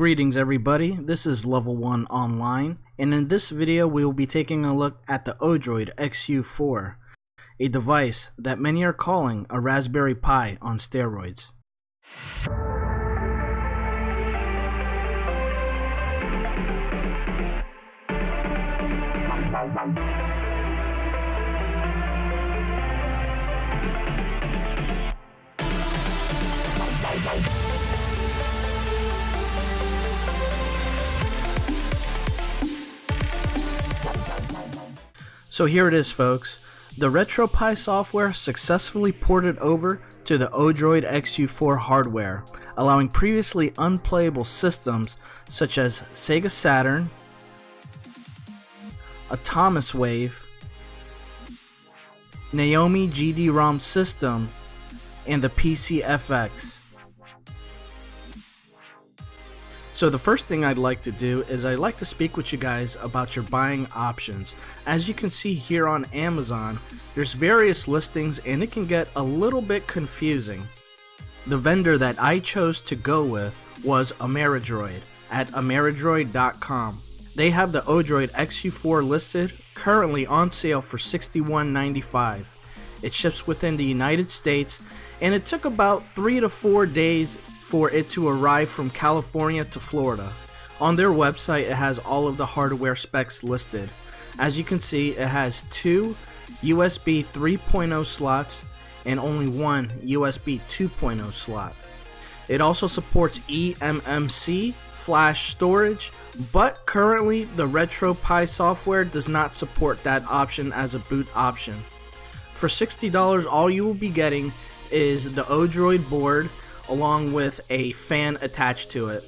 Greetings everybody, this is Level1 Online, and in this video we will be taking a look at the Odroid XU4, a device that many are calling a Raspberry Pi on steroids. So here it is, folks. The retropie software successfully ported over to the Odroid XU4 hardware, allowing previously unplayable systems such as Sega Saturn, a Thomas Wave, Naomi GD-ROM system, and the pcfx. So the first thing I'd like to do is I'd like to speak with you guys about your buying options. As you can see here on Amazon, there's various listings and it can get a little bit confusing. The vendor that I chose to go with was Ameridroid at ameridroid.com. They have the Odroid XU4 listed, currently on sale for $61.95. It ships within the United States and it took about 3 to 4 days for it to arrive from California to Florida. On their website it has all of the hardware specs listed. As you can see, it has 2 USB 3.0 slots and only 1 USB 2.0 slot. It also supports eMMC flash storage, but currently the retropie software does not support that option as a boot option. For $60, all you will be getting is the Odroid board along with a fan attached to it.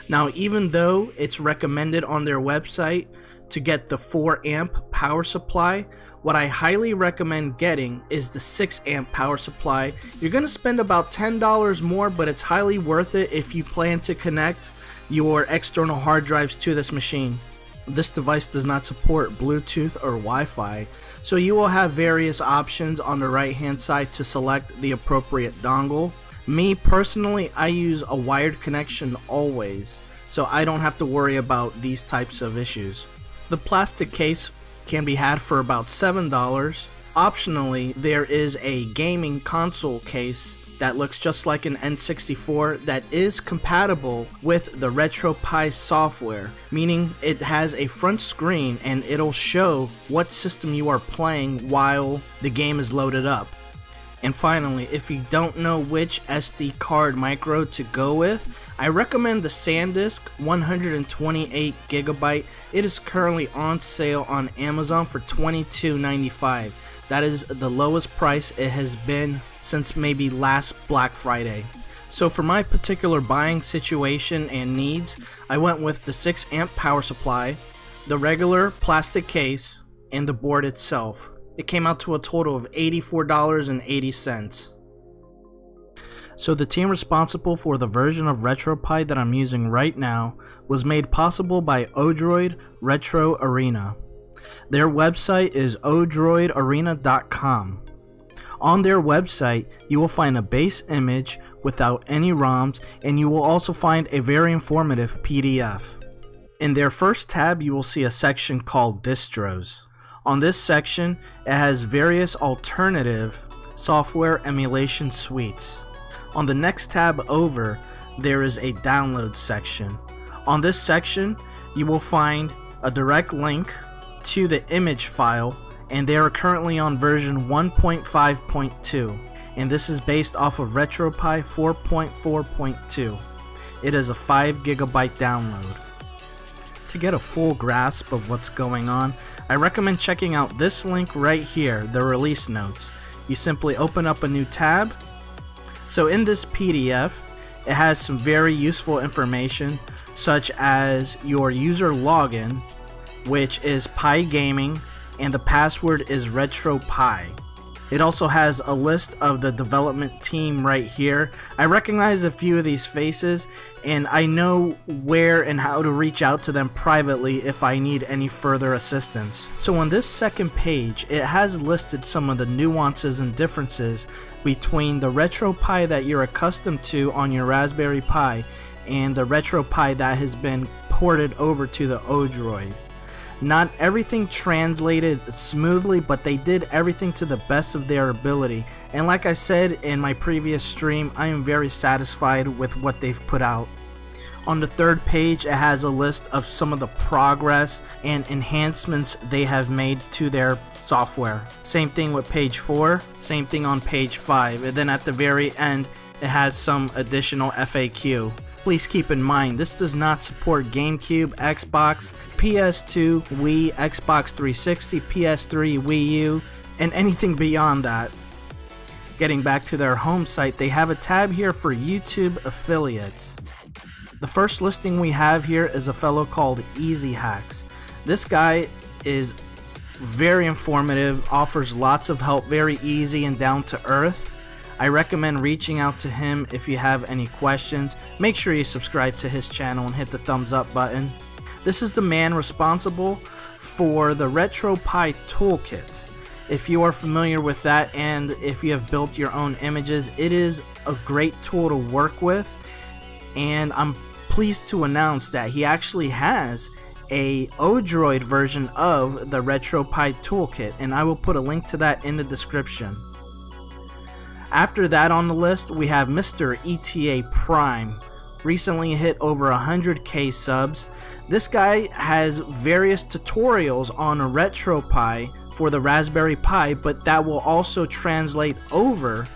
Now, even though it's recommended on their website to get the 4 amp power supply, what I highly recommend getting is the 6 amp power supply. You're gonna spend about $10 more, but it's highly worth it if you plan to connect your external hard drives to this machine. This device does not support Bluetooth or Wi-Fi, so you will have various options on the right hand side to select the appropriate dongle. Me personally, I use a wired connection always, so I don't have to worry about these types of issues. The plastic case can be had for about $7. Optionally, there is a gaming console case that looks just like an N64 that is compatible with the retropie software, meaning it has a front screen and it'll show what system you are playing while the game is loaded up. And finally, if you don't know which SD card micro to go with, I recommend the SanDisk 128GB. It is currently on sale on Amazon for $22.95. That is the lowest price it has been since maybe last Black Friday. So for my particular buying situation and needs, I went with the 6 amp power supply, the regular plastic case, and the board itself. It came out to a total of $84.80. So the team responsible for the version of retropie that I'm using right now was made possible by Odroid Retro Arena. Their website is odroidarena.com. On their website, you will find a base image without any ROMs, and you will also find a very informative PDF. In their first tab, you will see a section called Distros. On this section, it has various alternative software emulation suites. On the next tab over, there is a download section. On this section, you will find a direct link to the image file, and they are currently on version 1.5.2, and this is based off of retropie 4.4.2. It is a 5GB download. To get a full grasp of what's going on, I recommend checking out this link right here, the release notes. You simply open up a new tab. So in this PDF, it has some very useful information such as your user login, which is pigaming, and the password is retropie. It also has a list of the development team right here. I recognize a few of these faces, and I know where and how to reach out to them privately if I need any further assistance. So on this second page, it has listed some of the nuances and differences between the retropie that you're accustomed to on your Raspberry Pi and the retropie that has been ported over to the Odroid. Not everything translated smoothly, but they did everything to the best of their ability, and like I said in my previous stream, I am very satisfied with what they've put out. On the third page, it has a list of some of the progress and enhancements they have made to their software. Same thing with page 4, same thing on page 5, and then at the very end it has some additional FAQ. Please keep in mind, this does not support GameCube, Xbox, PS2, Wii, Xbox 360, PS3, Wii U, and anything beyond that. Getting back to their home site, they have a tab here for YouTube affiliates. The first listing we have here is a fellow called Easy Hacks. This guy is very informative, offers lots of help, very easy and down to earth. I recommend reaching out to him if you have any questions. Make sure you subscribe to his channel and hit the thumbs up button. This is the man responsible for the retropie toolkit. If you are familiar with that, and if you have built your own images, it is a great tool to work with, and I'm pleased to announce that he actually has a Odroid version of the retropie toolkit, and I will put a link to that in the description. After that on the list, we have Mr. ETA Prime. Recently hit over 100k subs. This guy has various tutorials on a retropie for the Raspberry Pi, but that will also translate over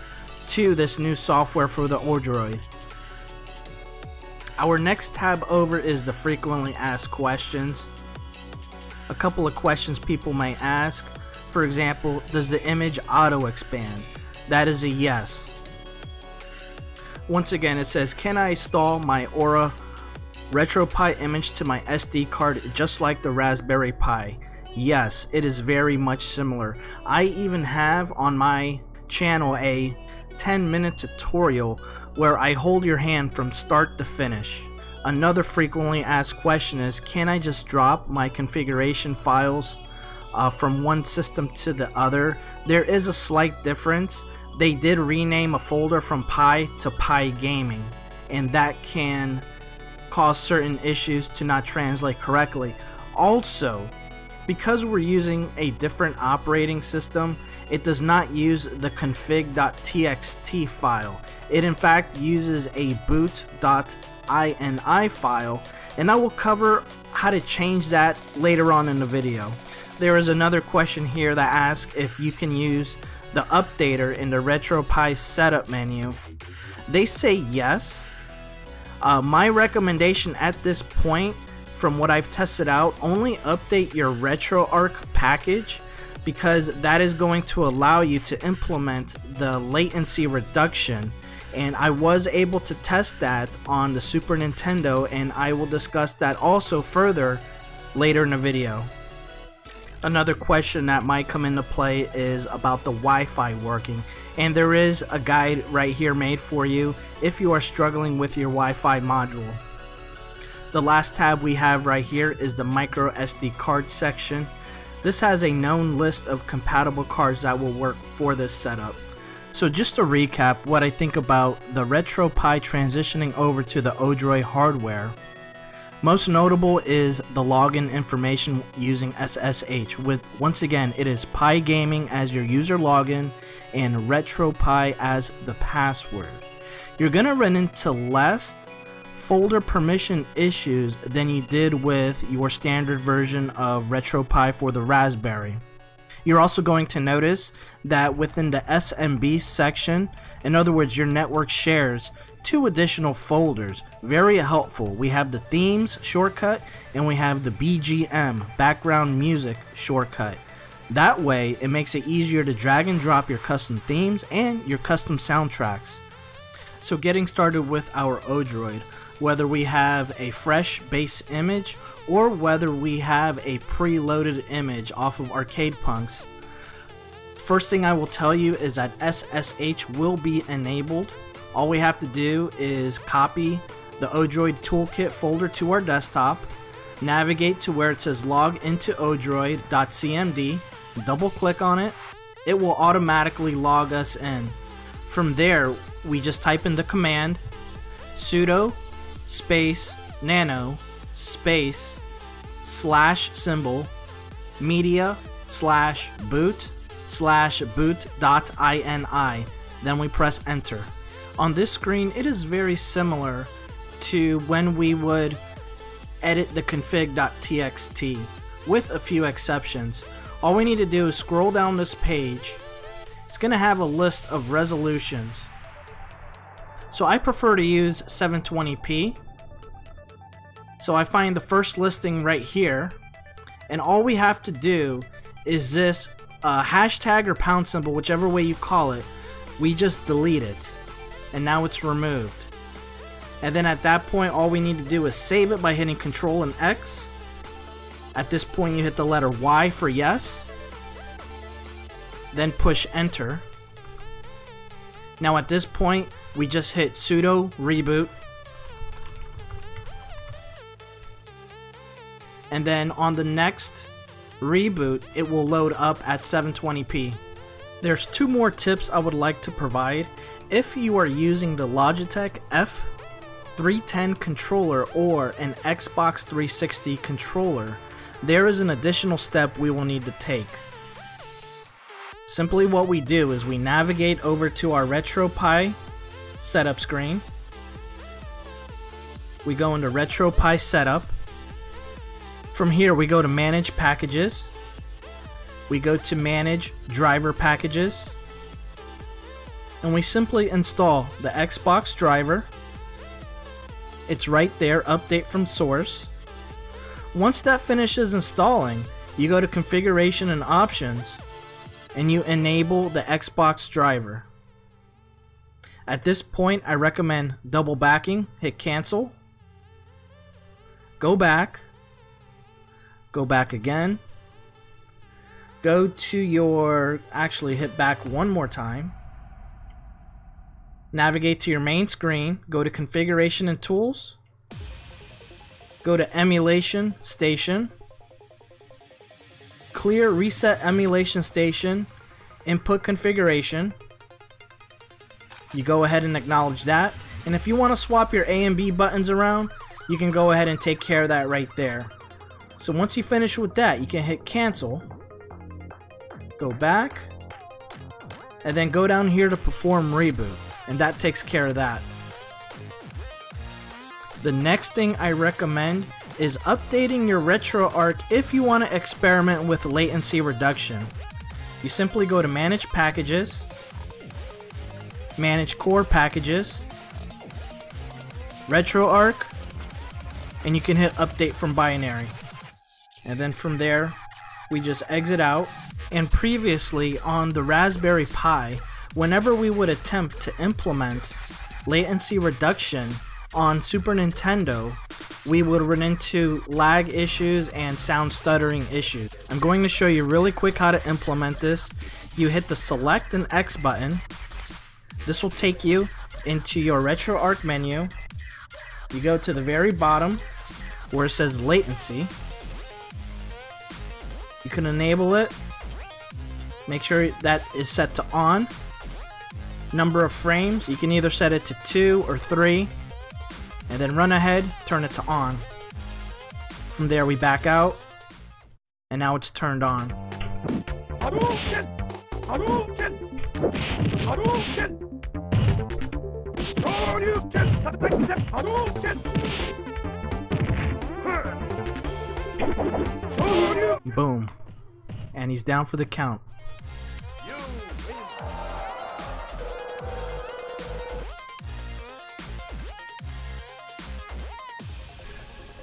to this new software for the Odroid. Our next tab over is the frequently asked questions. A couple of questions people may ask. For example, does the image auto expand? That is a yes. Once again, it says, can I install my Aura retropie image to my SD card just like the Raspberry Pi? Yes, it is very much similar. I even have on my channel a 10-minute tutorial where I hold your hand from start to finish. Another frequently asked question is, can I just drop my configuration files from one system to the other? There is a slight difference. They did rename a folder from Pi to pigaming, and that can cause certain issues to not translate correctly. Also, because we're using a different operating system, it does not use the config.txt file. It in fact uses a boot.ini file, and I will cover how to change that later on in the video. There is another question here that asks if you can use the updater in the retropie setup menu. They say yes. My recommendation at this point, from what I've tested out, only update your RetroArch package, because that is going to allow you to implement the latency reduction, and I was able to test that on the Super Nintendo, and I will discuss that also further later in the video. Another question that might come into play is about the Wi-Fi working, and there is a guide right here made for you if you are struggling with your Wi-Fi module. The last tab we have right here is the micro SD card section. This has a known list of compatible cards that will work for this setup. So just to recap what I think about the retropie transitioning over to the Odroid hardware. Most notable is the login information using SSH, with, once again, it is pigaming as your user login and retropie as the password. You're going to run into less folder permission issues than you did with your standard version of retropie for the Raspberry. You're also going to notice that within the SMB section, in other words, your network shares 2 additional folders. Very helpful. We have the themes shortcut and we have the BGM, background music shortcut. That way it makes it easier to drag and drop your custom themes and your custom soundtracks. So getting started with our Odroid, whether we have a fresh base image or whether we have a preloaded image off of Arcade Punks, first thing I will tell you is that SSH will be enabled. All we have to do is copy the Odroid toolkit folder to our desktop, navigate to where it says log into odroid.cmd, double click on it, it will automatically log us in. From there, we just type in the command sudo space nano space /symbol media /boot/boot.ini. Then we press enter. On this screen, it is very similar to when we would edit the config.txt, with a few exceptions. All we need to do is scroll down this page. It's going to have a list of resolutions. So I prefer to use 720p. So I find the first listing right here, and all we have to do is this hashtag or pound symbol, whichever way you call it, we just delete it, and now it's removed. And then at that point, all we need to do is save it by hitting Control and X. At this point, you hit the letter Y for yes, then push enter. Now at this point, we just hit sudo reboot, and then on the next reboot, it will load up at 720p. There's two more tips I would like to provide. If you are using the Logitech F310 controller or an Xbox 360 controller, there is an additional step we will need to take. Simply what we do is we navigate over to our retropie setup screen. We go into retropie setup. From here we go to manage packages. We go to manage driver packages, and we simply install the Xbox driver. It's right there, update from source. Once that finishes installing, you go to configuration and options, and you enable the Xbox driver. At this point, I recommend double backing, hit cancel, go back again, go to your, actually hit back one more time, navigate to your main screen, go to configuration and tools, go to emulation station, clear reset emulation station, input configuration. You go ahead and acknowledge that, and if you want to swap your A and B buttons around, you can go ahead and take care of that right there. So once you finish with that, you can hit cancel, go back, and then go down here to perform reboot, and that takes care of that. The next thing I recommend is updating your RetroArch if you want to experiment with latency reduction. You simply go to manage packages, manage core packages, RetroArch, and you can hit update from binary. And then from there, we just exit out. And previously on the Raspberry Pi, whenever we would attempt to implement latency reduction on Super Nintendo, we would run into lag issues and sound stuttering issues. I'm going to show you really quick how to implement this. You hit the select and X button. This will take you into your RetroArch menu. You go to the very bottom where it says latency. You can enable it. Make sure that is set to on. Number of frames, you can either set it to 2 or 3, and then run ahead, turn it to on. From there we back out, and now it's turned on. Boom. And he's down for the count.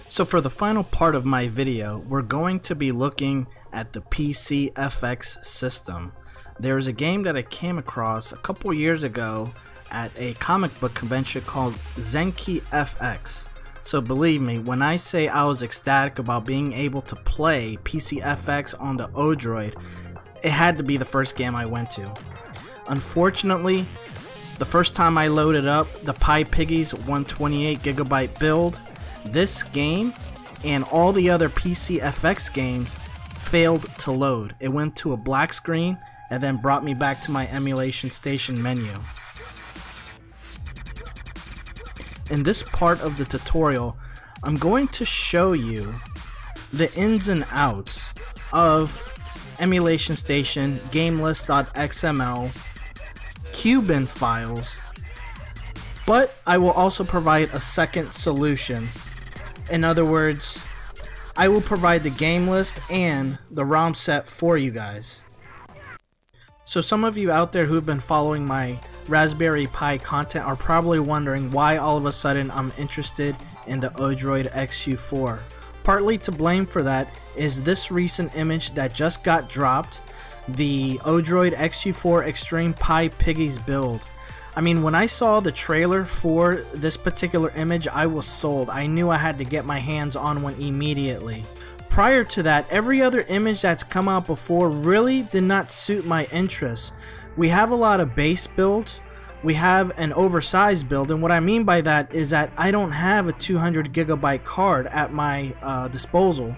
So for the final part of my video, we're going to be looking at the pcfx system. There is a game that I came across a couple years ago at a comic book convention called Zenki FX. So believe me, when I say I was ecstatic about being able to play pcfx on the Odroid, it had to be the first game I went to. Unfortunately, the first time I loaded up the pipiggies 128GB build, this game and all the other pcfx games failed to load. It went to a black screen and then brought me back to my emulation station menu. in this part of the tutorial, I'm going to show you the ins and outs of Emulation Station, gamelist.xml, Qbin files, but I will also provide a second solution. In other words, I will provide the game list and the ROM set for you guys. So some of you out there who've been following my Raspberry Pi content are probably wondering why all of a sudden I'm interested in the Odroid XU4. Partly to blame for that is this recent image that just got dropped, the Odroid XU4 Extreme pipiggies build. I mean, when I saw the trailer for this particular image, I was sold. I knew I had to get my hands on one immediately. Prior to that, every other image that's come out before really did not suit my interests. We have a lot of base builds, we have an oversized build, and what I mean by that is that I don't have a 200 gigabyte card at my disposal.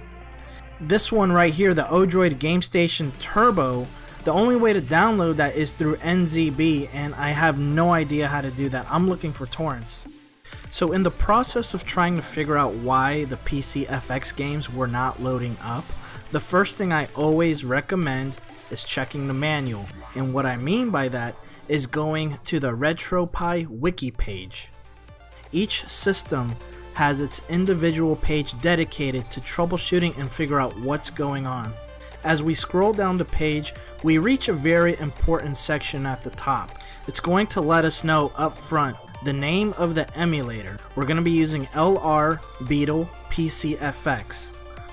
This one right here, the Odroid GameStation Turbo, the only way to download that is through NZB, and I have no idea how to do that. I'm looking for torrents. So in the process of trying to figure out why the pcfx games were not loading up, the first thing I always recommend is checking the manual, and what I mean by that is going to the retropie wiki page. Each system has its individual page dedicated to troubleshooting and figure out what's going on. As we scroll down the page, we reach a very important section at the top. It's going to let us know up front the name of the emulator. We're going to be using LR Beetle pcfx.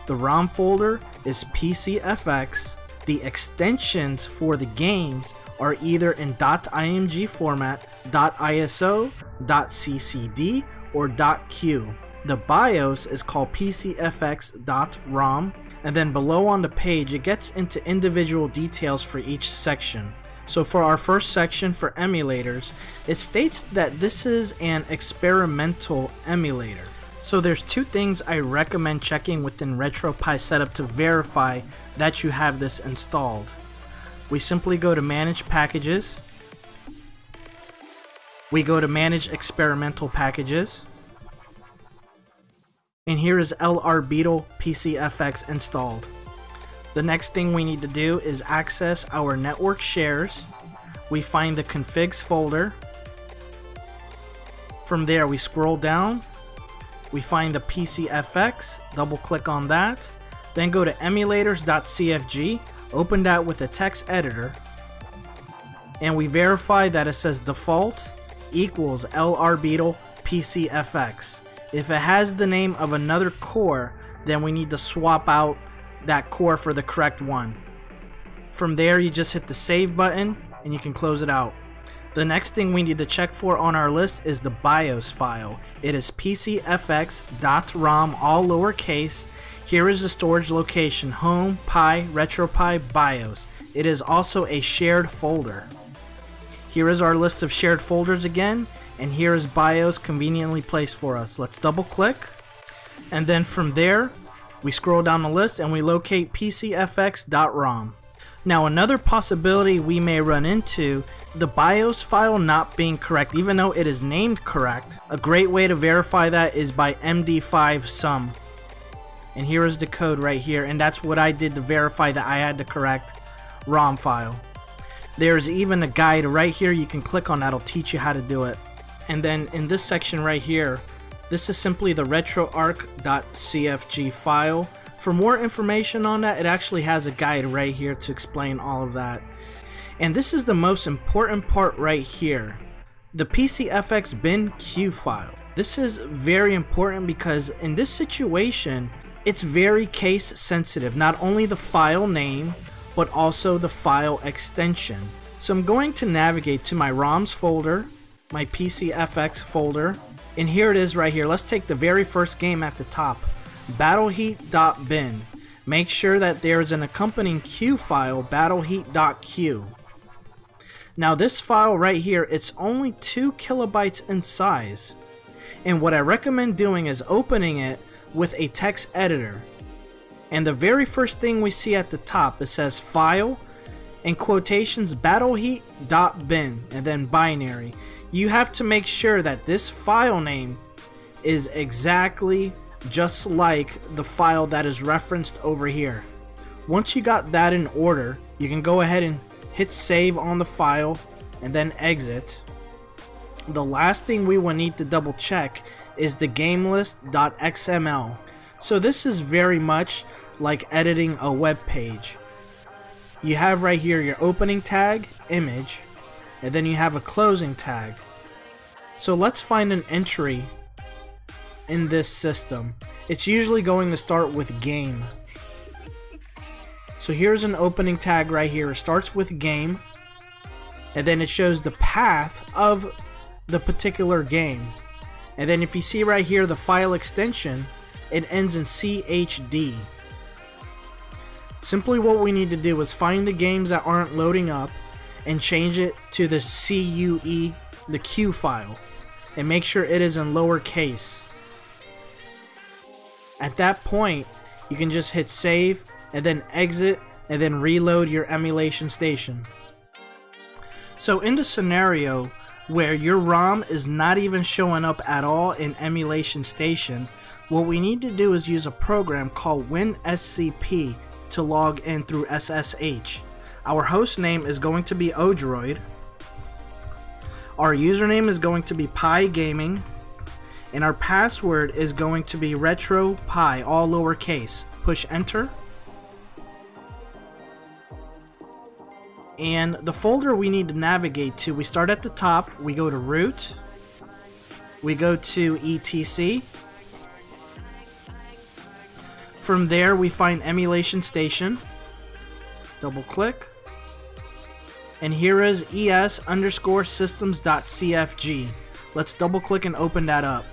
The ROM folder is pcfx. The extensions for the games are either in .img format, .iso, .ccd, or .q. The BIOS is called pcfx.rom, and then below on the page it gets into individual details for each section. So for our first section for emulators, it states that this is an experimental emulator. So there's two things I recommend checking within retropie setup to verify that you have this installed. We simply go to Manage Packages, we go to Manage Experimental Packages, and here is LR Beetle pcfx installed. The next thing we need to do is access our network shares. We find the configs folder. From there we scroll down, we find the pcfx, double click on that, then go to emulators.cfg, open that with a text editor, and we verify that it says default equals LR Beetle pcfx. If it has the name of another core, then we need to swap out that core for the correct one. From there you just hit the save button and you can close it out. The next thing we need to check for on our list is the BIOS file. It is pcfx.rom, all lowercase. Here is the storage location: home, pi, retropie, BIOS. It is also a shared folder. Here is our list of shared folders again, and here is BIOS conveniently placed for us. Let's double click, and then from there we scroll down the list and we locate pcfx.rom. Now another possibility we may run into, the BIOS file not being correct even though it is named correct. A great way to verify that is by md5 sum. And here is the code right here, and that's what I did to verify that I had the correct ROM file. There's even a guide right here you can click on that'll teach you how to do it. And then in this section right here, this is simply the retroarch.cfg file. For more information on that, it actually has a guide right here to explain all of that. And this is the most important part right here, the pcfx bin q file. This is very important because in this situation, it's very case sensitive, not only the file name, but also the file extension. So I'm going to navigate to my ROMs folder, my pcfx folder, and here it is right here. Let's take the very first game at the top, battleheat.bin. Make sure that there's an accompanying Q file, battleheat.q. Now this file right here, it's only 2 kilobytes in size. And what I recommend doing is opening it with a text editor. And the very first thing we see at the top, it says file, in quotations, battleheat.bin, and then binary. You have to make sure that this file name is exactly just like the file that is referenced over here. Once you got that in order, you can go ahead and hit save on the file and then exit. The last thing we will need to double check is the gamelist.xml. So this is very much like editing a web page. You have right here your opening tag, image, and then you have a closing tag. So let's find an entry in this system. It's usually going to start with game. So here's an opening tag right here. It starts with game, and then it shows the path of the particular game. And then if you see right here the file extension, it ends in CHD. Simply what we need to do is find the games that aren't loading up and change it to the CUE, the Q file, and make sure it is in lowercase. At that point, you can just hit save and then exit and then reload your emulation station. So in the scenario where your ROM is not even showing up at all in emulation station, what we need to do is use a program called WinSCP to log in through SSH. Our host name is going to be Odroid. Our username is going to be pigaming, and our password is going to be retropie, all lowercase. Push enter. And the folder we need to navigate to, we start at the top, we go to root, we go to etc. From there we find emulation station, double click, and here is es_systems.cfg. Let's double click and open that up.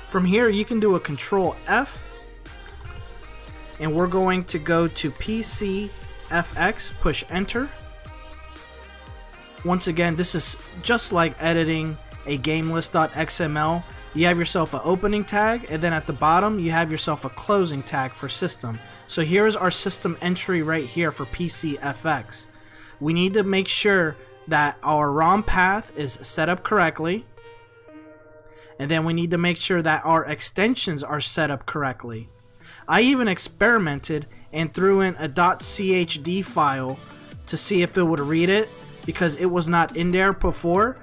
From here you can do a Control F, and we're going to go to pcfx, push enter. Once again, this is just like editing a gamelist.xml. You have yourself an opening tag, and then at the bottom you have yourself a closing tag for system. So here's our system entry right here for pcfx. We need to make sure that our ROM path is set up correctly, and then we need to make sure that our extensions are set up correctly. I even experimented and threw in a .chd file to see if it would read it, because it was not in there before.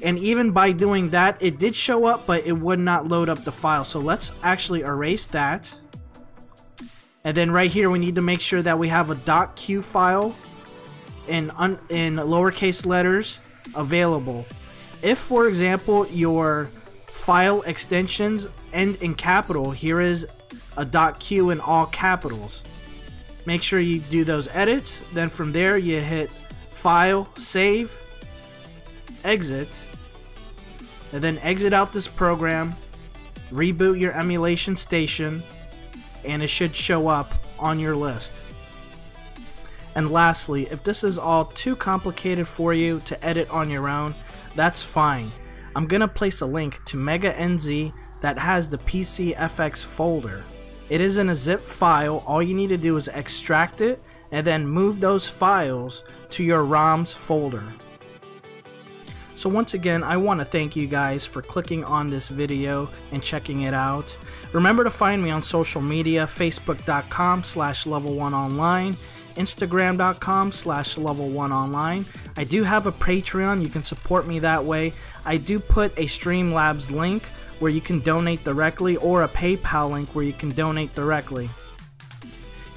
And even by doing that, it did show up, but it would not load up the file. So let's actually erase that. And then right here, we need to make sure that we have a .q file in lowercase letters available. If, for example, your file extensions end in capital, here is a .q in all capitals. Make sure you do those edits. Then from there, you hit File, Save, exit, and then exit out this program, reboot your emulation station, and it should show up on your list. And lastly, if this is all too complicated for you to edit on your own, that's fine. I'm gonna place a link to meganz that has the pcfx folder. It is in a zip file. All you need to do is extract it and then move those files to your ROMs folder. So once again, I want to thank you guys for clicking on this video and checking it out. Remember to find me on social media, facebook.com/level1online, instagram.com/level1online. I do have a Patreon. You can support me that way. I do put a Streamlabs link where you can donate directly, or a PayPal link where you can donate directly.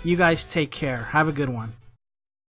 You guys take care. Have a good one.